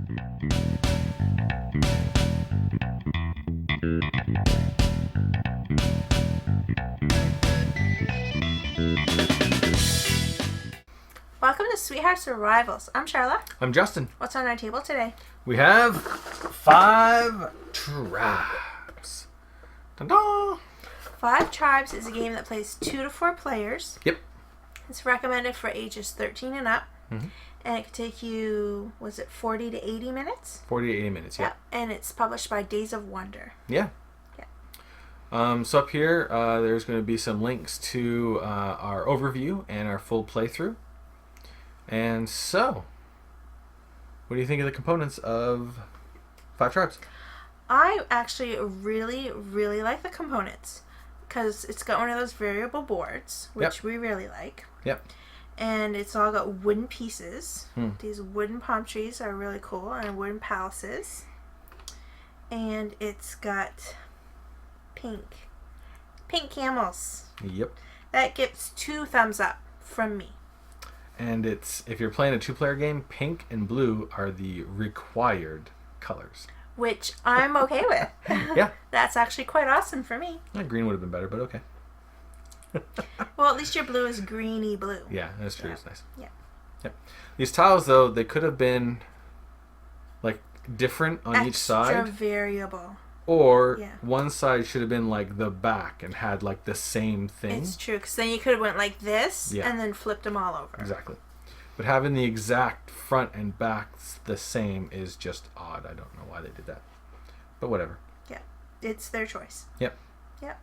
Welcome to Sweethearts or Rivals. I'm Charla. I'm Justin. What's on our table today? We have 5 tribes. Dun-dun! 5 Tribes is a game that plays 2 to 4 players. Yep. It's recommended for ages 13 and up. Mm-hmm. And it could take you, 40 to 80 minutes? 40 to 80 minutes, yeah. And it's published by Days of Wonder. Yeah. Yeah. So up here, there's going to be some links to our overview and our full playthrough. And so, what do you think of the components of 5 Tribes? I actually really, really like the components because it's got one of those variable boards, which we really like. Yep. And it's all got wooden pieces. These wooden palm trees are really cool, and wooden palaces. And it's got pink camels. Yep. That gets 2 thumbs up from me. And if you're playing a 2-player game, pink and blue are the required colors. Which I'm okay with. Yeah. That's actually quite awesome for me. Green would have been better, but okay. Well, at least your blue is greeny blue. Yeah, that's true. It's nice. Yeah. Yep. These tiles, though, they could have been like different on each side. Extra variable. Or one side should have been like the back and had like the same thing. It's true, because then you could have went like this and then flipped them all over. Exactly. But having the exact front and back the same is just odd. I don't know why they did that. But whatever. Yeah. It's their choice. Yep. Yep.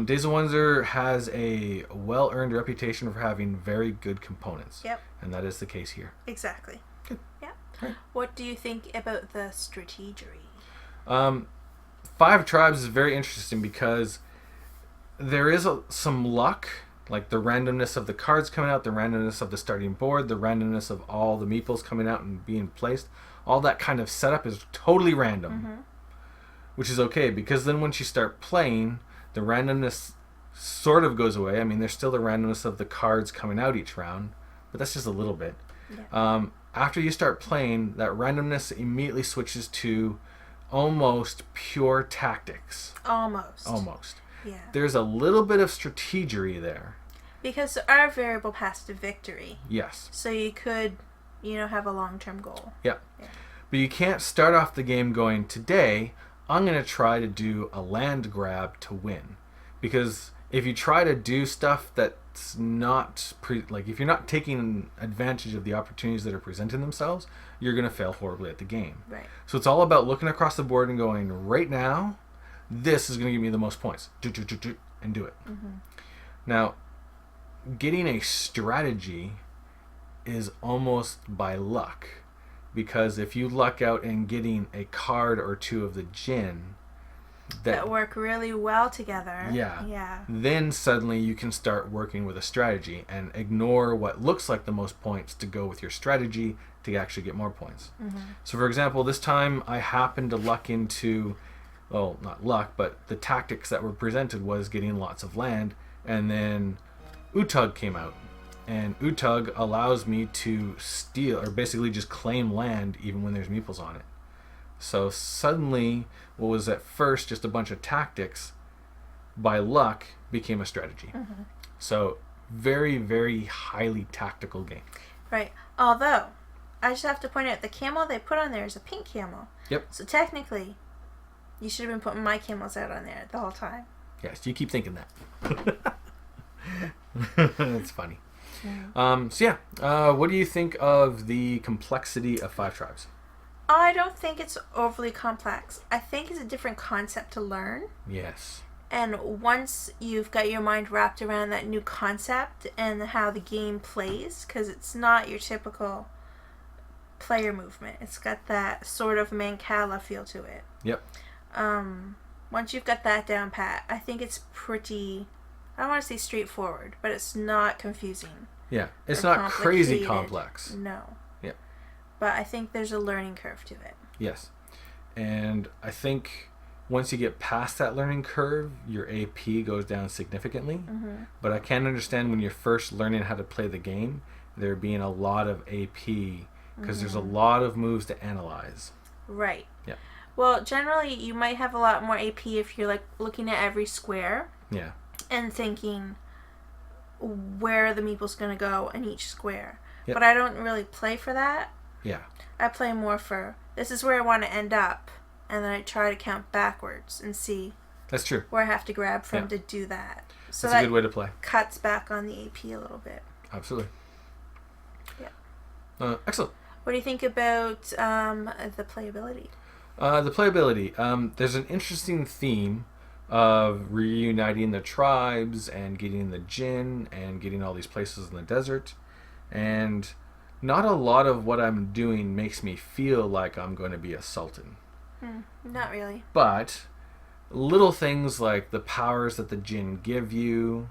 Days of Wonder has a well-earned reputation for having very good components. Yep. And that is the case here. Exactly. Good. Yeah. Right. What do you think about the strategery? 5 Tribes is very interesting because there is some luck, like the randomness of the cards coming out, the randomness of the starting board, the randomness of all the meeples coming out and being placed. All that kind of setup is totally random, which is okay because then once you start playing, the randomness sort of goes away. I mean, there's still the randomness of the cards coming out each round, but that's just a little bit. Yeah. After you start playing, that randomness immediately switches to almost pure tactics. Almost. Yeah. There's a little bit of strategery there. Because there are variable paths to victory. Yes. So you could, have a long-term goal. Yeah. But you can't start off the game going, today, I'm going to try to do a land grab to win. Because if you try to do stuff that's not, if you're not taking advantage of the opportunities that are presenting themselves, you're going to fail horribly at the game. Right. So it's all about looking across the board and going, right now, this is going to give me the most points. And do it. Now, getting a strategy is almost by luck. Because if you luck out in getting a card or 2 of the gin, that work really well together. Yeah. Then suddenly you can start working with a strategy and ignore what looks like the most points to go with your strategy to actually get more points. So for example, this time I happened to luck into, well, not luck, but the tactics that were presented was getting lots of land, and then Utug came out. And Utug allows me to steal, or basically just claim land even when there's meeples on it. So suddenly, what was at first just a bunch of tactics, by luck, became a strategy. So very, very highly tactical game. Right. Although, I just have to point out, the camel they put on there is a pink camel. Yep. So technically, you should have been putting my camels out on there the whole time. Yes, you keep thinking that. That's funny. What do you think of the complexity of 5 Tribes? I don't think it's overly complex. I think it's a different concept to learn. Yes. And once you've got your mind wrapped around that new concept and how the game plays, because it's not your typical player movement. It's got that sort of Mancala feel to it. Yep. Once you've got that down pat, I think it's pretty, I don't want to say straightforward, but it's not confusing. Yeah. It's not crazy complex. No. Yeah. But I think there's a learning curve to it. Yes. And I think once you get past that learning curve, your AP goes down significantly. But I can understand when you're first learning how to play the game, there being a lot of AP because there's a lot of moves to analyze. Right. Yeah. Well, generally, you might have a lot more AP if you're like looking at every square. Yeah. And thinking where the meeple's going to go in each square. Yep. But I don't really play for that. Yeah. I play more for, this is where I want to end up. And then I try to count backwards and see. That's true. Where I have to grab from to do that. So that's a good way to play. Cuts back on the AP a little bit. Absolutely. Yeah. Excellent. What do you think about the playability? The playability. There's an interesting theme of reuniting the tribes and getting the djinn and getting all these places in the desert. And not a lot of what I'm doing makes me feel like I'm going to be a sultan. Not really. But little things like the powers that the djinn give you,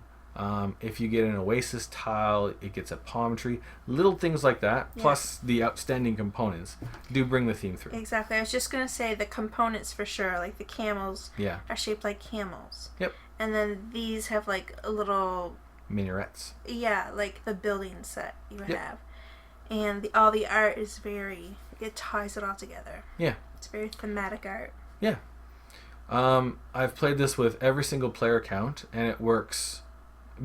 if you get an oasis tile, it gets a palm tree. Little things like that, plus the outstanding components, do bring the theme through. Exactly. I was just going to say the components for sure, like the camels are shaped like camels. Yep. And then these have like a little... minarets. Yeah, like the buildings that you have. And all the art is very... It ties it all together. Yeah. It's very thematic art. Yeah. I've played this with every single player account, and it works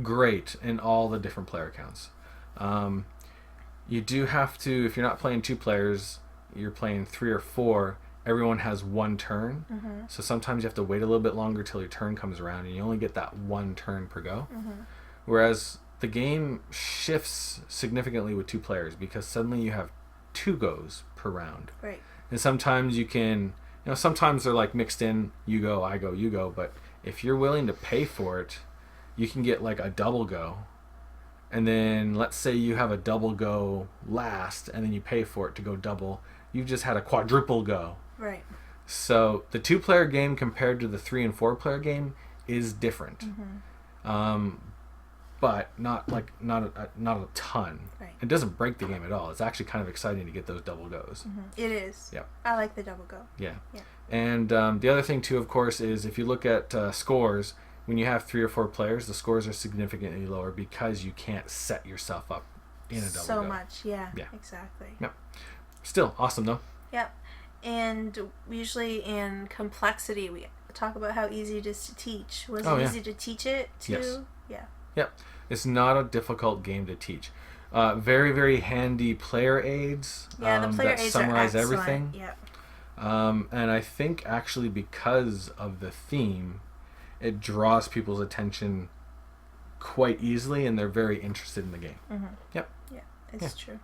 great in all the different player accounts. You do have to, if you're not playing 2 players, you're playing 3 or 4, everyone has 1 turn. So sometimes you have to wait a little bit longer till your turn comes around, and you only get that 1 turn per go. Whereas the game shifts significantly with 2 players, because suddenly you have 2 goes per round. Right. And sometimes you can, sometimes they're like mixed in, you go, I go, you go, but if you're willing to pay for it, you can get like a double go. And then let's say you have a double go last, and then you pay for it to go double. You've just had a quadruple go. Right. So the 2-player game compared to the 3 and 4-player game is different. But not a ton. Right. It doesn't break the game at all. It's actually kind of exciting to get those double goes. It is. Yeah. I like the double go. Yeah. And the other thing too, of course, is if you look at scores, when you have 3 or 4 players, the scores are significantly lower because you can't set yourself up in a double go. So much, yeah. Exactly. Yep. Still awesome though. Yep. And usually in complexity, we talk about how easy it is to teach. Was it easy to teach it to? Yes. Yeah. Yep. It's not a difficult game to teach. Very, very handy player aids the player that aids summarize are excellent. everything. Yep. And I think actually because of the theme, it draws people's attention quite easily, and they're very interested in the game. Yep. Yeah, it's true.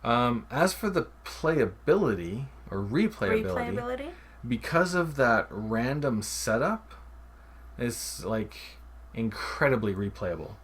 As for the playability or replayability, because of that random setup, it's like incredibly replayable.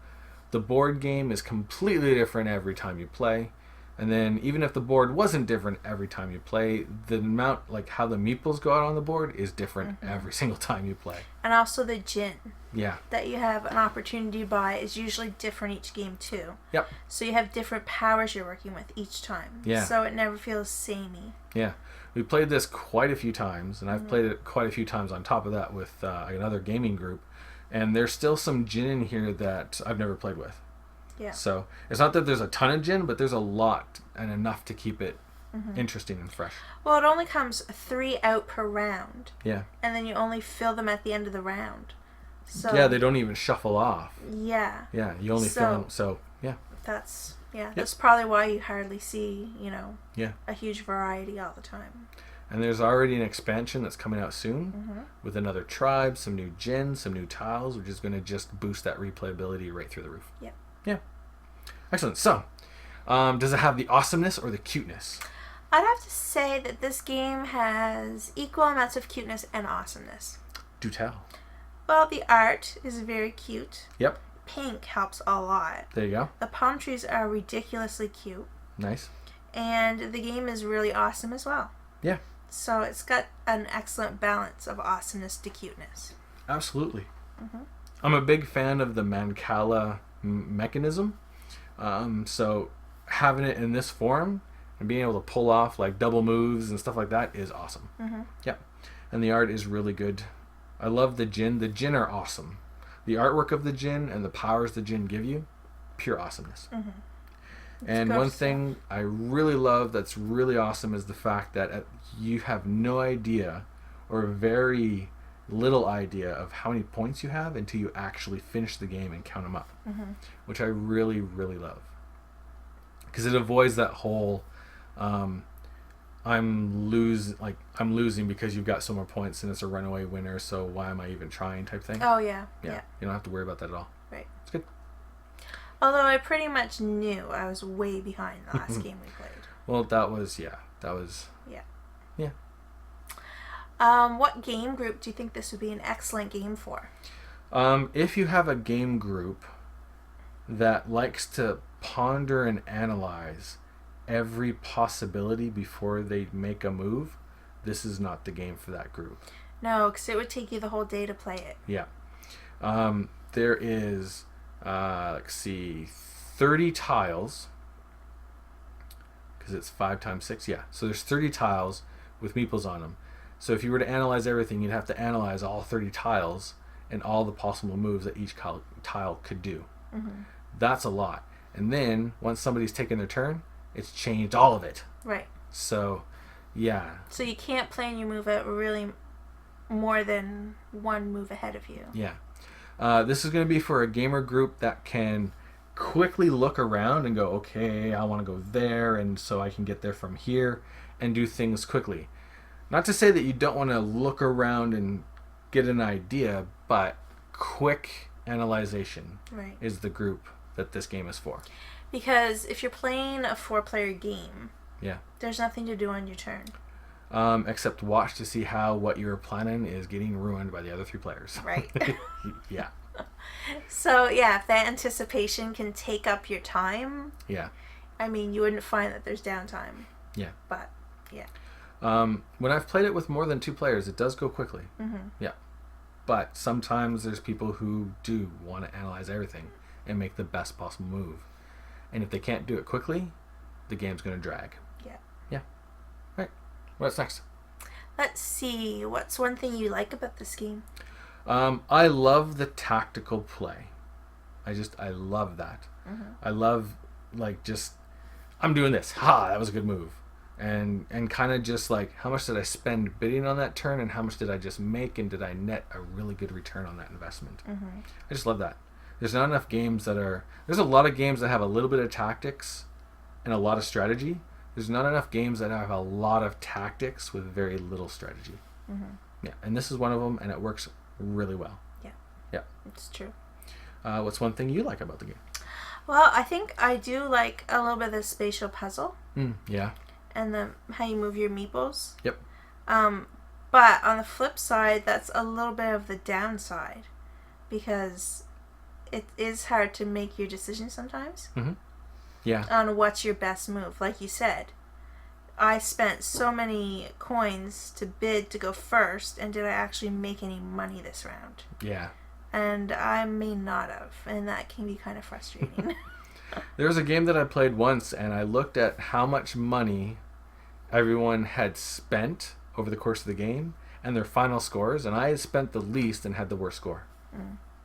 The board game is completely different every time you play. And then even if the board wasn't different every time you play, the amount, like how the meeples go out on the board is different every single time you play. And also the djinn. Yeah. That you have an opportunity to buy is usually different each game too. Yep. So you have different powers you're working with each time. Yeah. So it never feels samey. Yeah. We played this quite a few times, and I've played it quite a few times on top of that with another gaming group. And there's still some djinn in here that I've never played with. Yeah. So it's not that there's a ton of djinn, but there's a lot and enough to keep it interesting and fresh. Well, it only comes 3 out per round. Yeah. And then you only fill them at the end of the round. So yeah, they don't even shuffle off. Yeah. Yeah, you only fill them. So yeah. That's that's probably why you hardly see Yeah. a huge variety all the time. And there's already an expansion that's coming out soon with another tribe, some new djinn, some new tiles, which is going to just boost that replayability right through the roof. Yep. Yeah. Excellent. So, does it have the awesomeness or the cuteness? I'd have to say that this game has equal amounts of cuteness and awesomeness. Do tell. Well, the art is very cute. Yep. Pink helps a lot. There you go. The palm trees are ridiculously cute. Nice. And the game is really awesome as well. Yeah. So it's got an excellent balance of awesomeness to cuteness. Absolutely. I'm a big fan of the Mancala mechanism. So having it in this form and being able to pull off like double moves and stuff like that is awesome. Yep. And the art is really good. I love the djinn. The djinn are awesome. The artwork of the djinn and the powers the djinn give you, pure awesomeness. And one thing I really love that's really awesome is the fact that you have no idea or very little idea of how many points you have until you actually finish the game and count them up, which I really, really love. Because it avoids that whole I'm losing because you've got so more points and it's a runaway winner, so why am I even trying type thing. Oh, yeah. You don't have to worry about that at all. Right. It's good. Although I pretty much knew I was way behind the last game we played. Well, that was. Yeah. What game group do you think this would be an excellent game for? If you have a game group that likes to ponder and analyze every possibility before they make a move, this is not the game for that group. No, because it would take you the whole day to play it. Yeah. There is, 30 tiles, because it's 5 times 6. Yeah, so there's 30 tiles with meeples on them. So if you were to analyze everything, you'd have to analyze all 30 tiles and all the possible moves that each tile could do. That's a lot. And then once somebody's taken their turn, it's changed all of it. Right. So, yeah. So you can't plan your move out really more than one move ahead of you. Yeah. This is going to be for a gamer group that can quickly look around and go, okay, I want to go there, and so I can get there from here and do things quickly. Not to say that you don't want to look around and get an idea, but quick analyzation is the group that this game is for. Because if you're playing a 4-player game, there's nothing to do on your turn. Except watch to see how what you're planning is getting ruined by the other 3 players. Right. Yeah. So, yeah, if that anticipation can take up your time, I mean, you wouldn't find that there's downtime. Yeah. But, yeah. When I've played it with more than 2 players, it does go quickly. Yeah. But sometimes there's people who do want to analyze everything and make the best possible move. And if they can't do it quickly, the game's going to drag. Yeah. Yeah. All right. What's next? Let's see. What's one thing you like about this game? I love the tactical play. I love that. I love, I'm doing this. Ha, that was a good move. And kind of just like, how much did I spend bidding on that turn, and how much did I just make, and did I net a really good return on that investment? I just love that. There's not enough games there's a lot of games that have a little bit of tactics and a lot of strategy. There's not enough games that have a lot of tactics with very little strategy. Yeah, and this is one of them, and it works really well. Yeah. It's true. What's one thing you like about the game? Well, I think I do like a little bit of the spatial puzzle. Yeah. And how you move your meeples. Yep. But on the flip side, that's a little bit of the downside, because it is hard to make your decisions sometimes. Yeah. On what's your best move. Like you said, I spent so many coins to bid to go first, and did I actually make any money this round? Yeah. And I may not have, and that can be kind of frustrating. There was a game that I played once, and I looked at how much money everyone had spent over the course of the game and their final scores, and I had spent the least and had the worst score.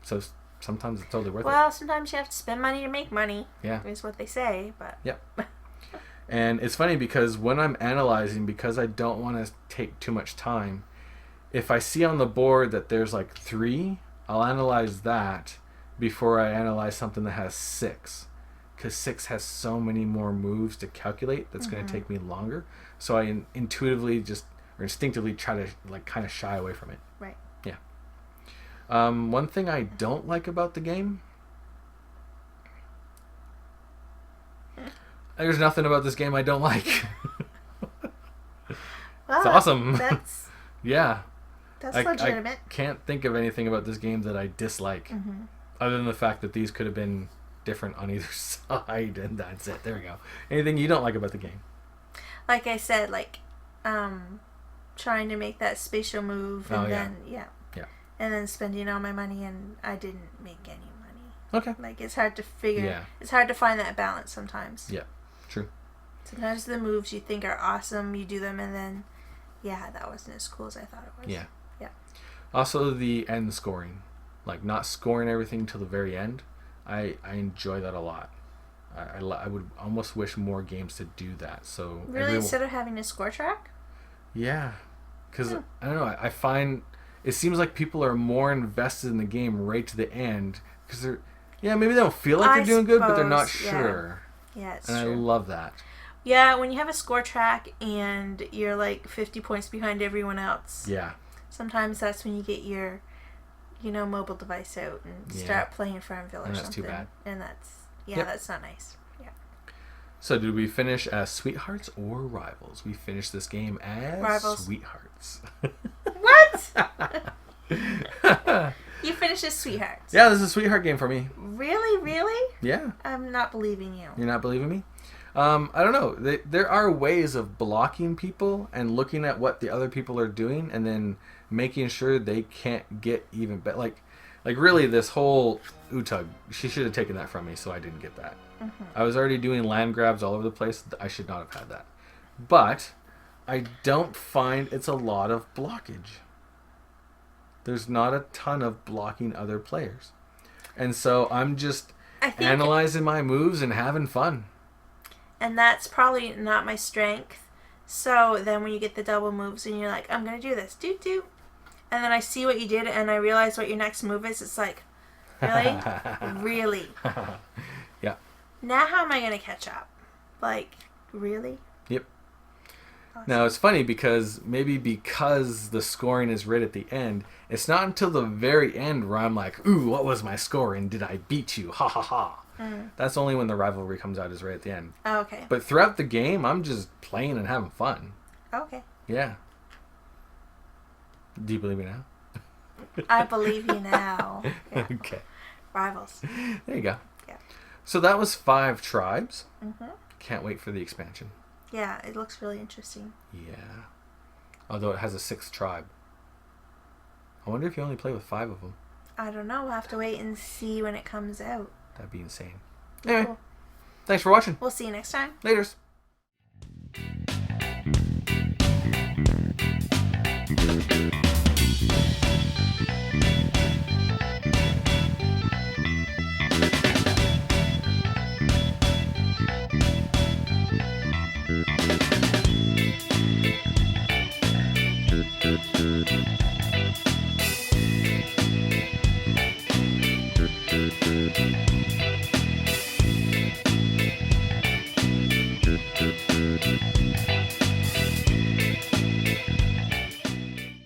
So sometimes it's totally worth it. Well, sometimes you have to spend money to make money. Yeah. Is what they say, but... Yep. And it's funny because when I'm analyzing, because I don't want to take too much time, if I see on the board that there's 3, I'll analyze that before I analyze something that has 6. Because 6 has so many more moves to calculate that's going to take me longer. So I instinctively try to kind of shy away from it. Right. Yeah. One thing I don't like about the game... There's nothing about this game I don't like. Well, it's awesome. That's yeah. That's legitimate. I can't think of anything about this game that I dislike, other than the fact that these could have been different on either side, and that's it. There we go. Anything you don't like about the game? Like I said, trying to make that spatial move, and then and then spending all my money, and I didn't make any money. Okay. It's hard to figure. Yeah. It's hard to find that balance sometimes. Yeah. True. Sometimes the moves you think are awesome, you do them, and then, that wasn't as cool as I thought it was. Yeah. Yeah. Also, the end scoring, not scoring everything till the very end. I enjoy that a lot. I would almost wish more games to do that. So really, instead of having a score track? Yeah, because I don't know. I find it seems like people are more invested in the game right to the end because maybe they don't feel like they're doing good, but they're not sure. Yeah, it's true. I love that. Yeah, when you have a score track and you're like 50 points behind everyone else. Yeah. Sometimes that's when you get your, mobile device out and start playing Farmville or something. That's too bad. And that's not nice. Yeah. So did we finish as sweethearts or rivals? We finished this game as rivals. Sweethearts. What? You finished as sweethearts. Yeah, this is a sweetheart game for me. Really? Really? Yeah. I'm not believing you. You're not believing me? I don't know. There are ways of blocking people and looking at what the other people are doing and then making sure they can't get even better. Like really, this whole Utug, she should have taken that from me, so I didn't get that. Mm-hmm. I was already doing land grabs all over the place. I should not have had that. But I don't find it's a lot of blockage. There's not a ton of blocking other players. And so I'm just analyzing my moves and having fun. And that's probably not my strength. So then when you get the double moves and you're like, I'm going to do this, doot doot. And then I see what you did and I realize what your next move is. It's like, really? Really? Yeah. Now how am I going to catch up? Like, really? Yep. Awesome. Now it's funny because the scoring is right at the end, it's not until the very end where I'm like, ooh, what was my score and did I beat you? Ha ha ha. That's only when the rivalry comes out, is right at the end. Oh, okay. But throughout the game, I'm just playing and having fun. Okay. Yeah. Do you believe me now? I believe you now. Yeah. Okay. Rivals. There you go. Yeah. So that was 5 tribes. Mm-hmm. Can't wait for the expansion. Yeah, it looks really interesting. Yeah. Although it has a 6th tribe. I wonder if you only play with 5 of them. I don't know. We'll have to wait and see when it comes out. That'd be insane. Anyway, cool. Thanks for watching. We'll see you next time. Laters.